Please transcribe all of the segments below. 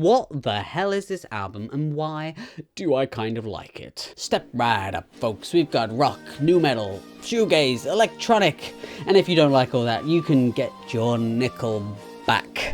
What the hell is this album and why do I kind of like it? Step right up, folks. We've got rock, new metal, shoegaze, electronic, and if you don't like all that, you can get your nickel back.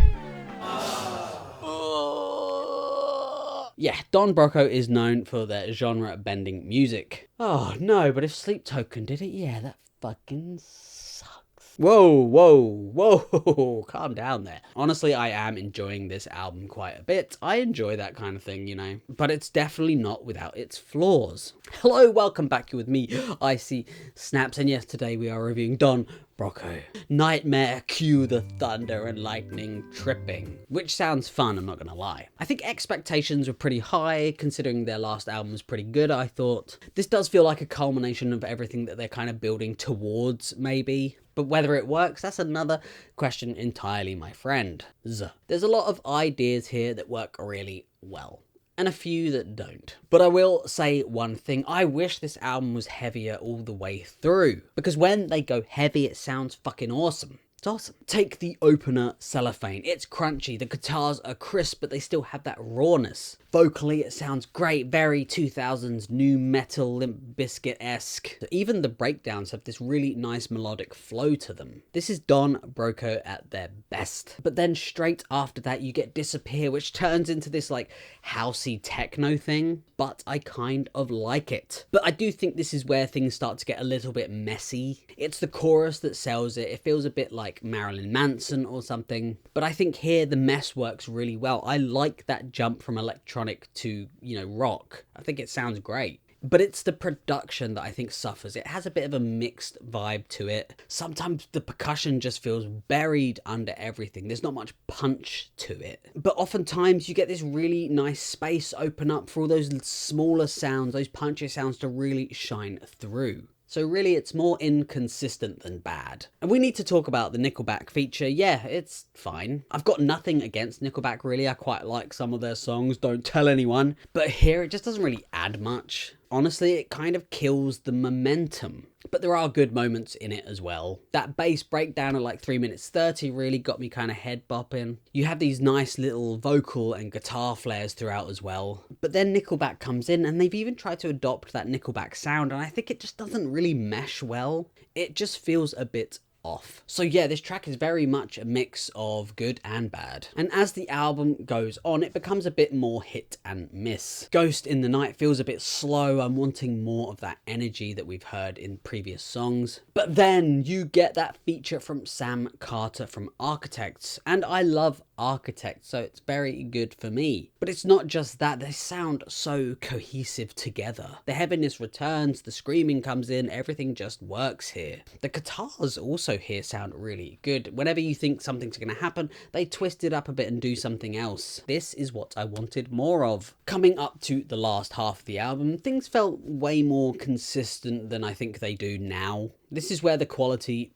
Yeah, Don Broco is known for their genre-bending music. Oh no, but if Sleep Token did it, yeah, that fucking sucks. Whoa, calm down there. Honestly, I am enjoying this album quite a bit. I enjoy that kind of thing, you know, but it's definitely not without its flaws. Hello, welcome back with me, Icy Snaps, and yes, today we are reviewing Don Broco. Nightmare, cue the thunder and lightning tripping, which sounds fun, I'm not gonna lie. I think expectations were pretty high, considering their last album was pretty good, I thought. This does feel like a culmination of everything that they're kind of building towards, maybe. But whether it works, that's another question entirely, my friend. There's a lot of ideas here that work really well, and a few that don't. But I will say one thing, I wish this album was heavier all the way through, because when they go heavy, it sounds fucking awesome. It's awesome. Take the opener, Cellophane. It's crunchy, the guitars are crisp, but they still have that rawness. Vocally, it sounds great, very 2000s new metal, Limp Bizkit-esque. Even the breakdowns have this really nice melodic flow to them. This is Don Broco at their best. But then straight after that, you get Disappear, which turns into this like housey techno thing, but I kind of like it. But I do think this is where things start to get a little bit messy. It's the chorus that sells it. It feels a bit like Marilyn Manson or something. But I think here the mess works really well. I like that jump from electronic to, you know, rock. I think it sounds great. But it's the production that I think suffers. It has a bit of a mixed vibe to it. Sometimes the percussion just feels buried under everything. There's not much punch to it. But oftentimes you get this really nice space open up for all those smaller sounds, those punchy sounds to really shine through. So really, it's more inconsistent than bad. And we need to talk about the Nickelback feature. Yeah, it's fine. I've got nothing against Nickelback, really. I quite like some of their songs, don't tell anyone. But here, it just doesn't really add much. Honestly, it kind of kills the momentum. But there are good moments in it as well. That bass breakdown at like 3 minutes 30 really got me kind of head bopping. You have these nice little vocal and guitar flares throughout as well. But then Nickelback comes in and they've even tried to adopt that Nickelback sound, and I think it just doesn't really mesh well. It just feels a bit off. So yeah, this track is very much a mix of good and bad. And as the album goes on, it becomes a bit more hit and miss. Ghost in the Night feels a bit slow. I'm wanting more of that energy that we've heard in previous songs. But then you get that feature from Sam Carter from Architects, and I love Architects, so it's very good for me. But it's not just that, they sound so cohesive together. The heaviness returns, the screaming comes in, everything just works here. The guitars also here sound really good. Whenever you think something's going to happen, they twist it up a bit and do something else. This is what I wanted more of. Coming up to the last half of the album, things felt way more consistent than I think they do now. This is where the quality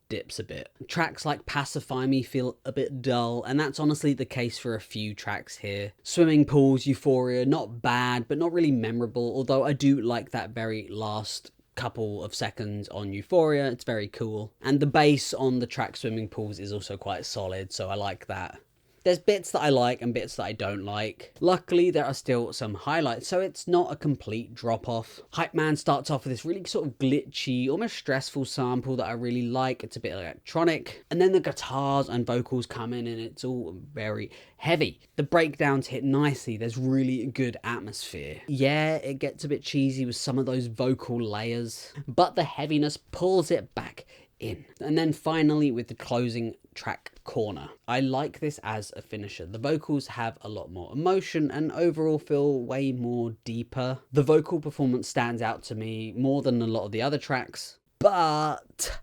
dips a bit. Tracks like Pacify Me feel a bit dull, and that's honestly the case for a few tracks here. Swimming Pools, Euphoria, not bad, but not really memorable, although I do like that very last couple of seconds on Euphoria. It's very cool. And the bass on the track Swimming Pools is also quite solid, so I like that. There's bits that I like and bits that I don't like. Luckily, there are still some highlights, so it's not a complete drop-off. Hype Man starts off with this really sort of glitchy, almost stressful sample that I really like. It's a bit electronic. And then the guitars and vocals come in and it's all very heavy. The breakdowns hit nicely. There's really good atmosphere. Yeah, it gets a bit cheesy with some of those vocal layers, but the heaviness pulls it back in. And then finally with the closing track Corner. I like this as a finisher. The vocals have a lot more emotion and overall feel way more deeper. The vocal performance stands out to me more than a lot of the other tracks, but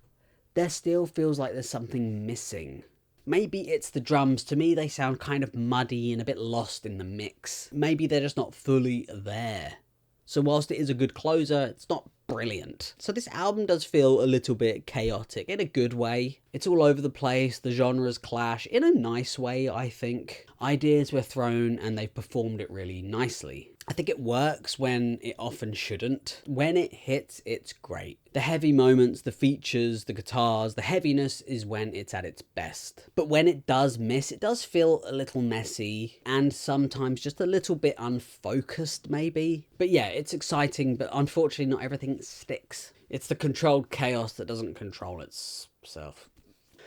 there still feels like there's something missing. Maybe it's the drums. To me, they sound kind of muddy and a bit lost in the mix. Maybe they're just not fully there. So whilst it is a good closer, it's not brilliant. So this album does feel a little bit chaotic in a good way. It's all over the place, the genres clash in a nice way, I think. Ideas were thrown and they've performed it really nicely. I think it works when it often shouldn't. When it hits, it's great. The heavy moments, the features, the guitars, the heaviness is when it's at its best. But when it does miss, it does feel a little messy and sometimes just a little bit unfocused maybe. But yeah, it's exciting, but unfortunately not everything sticks. It's the controlled chaos that doesn't control itself.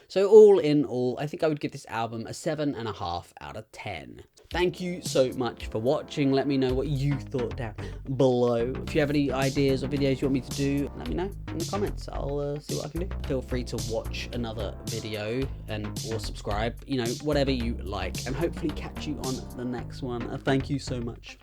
So all in all, I think I would give this album a 7.5 out of 10. Thank you so much for watching. Let me know what you thought down below. If you have any ideas or videos you want me to do, let me know in the comments. I'll see what I can do. Feel free to watch another video or subscribe, you know, whatever you like, and hopefully catch you on the next one. Thank you so much.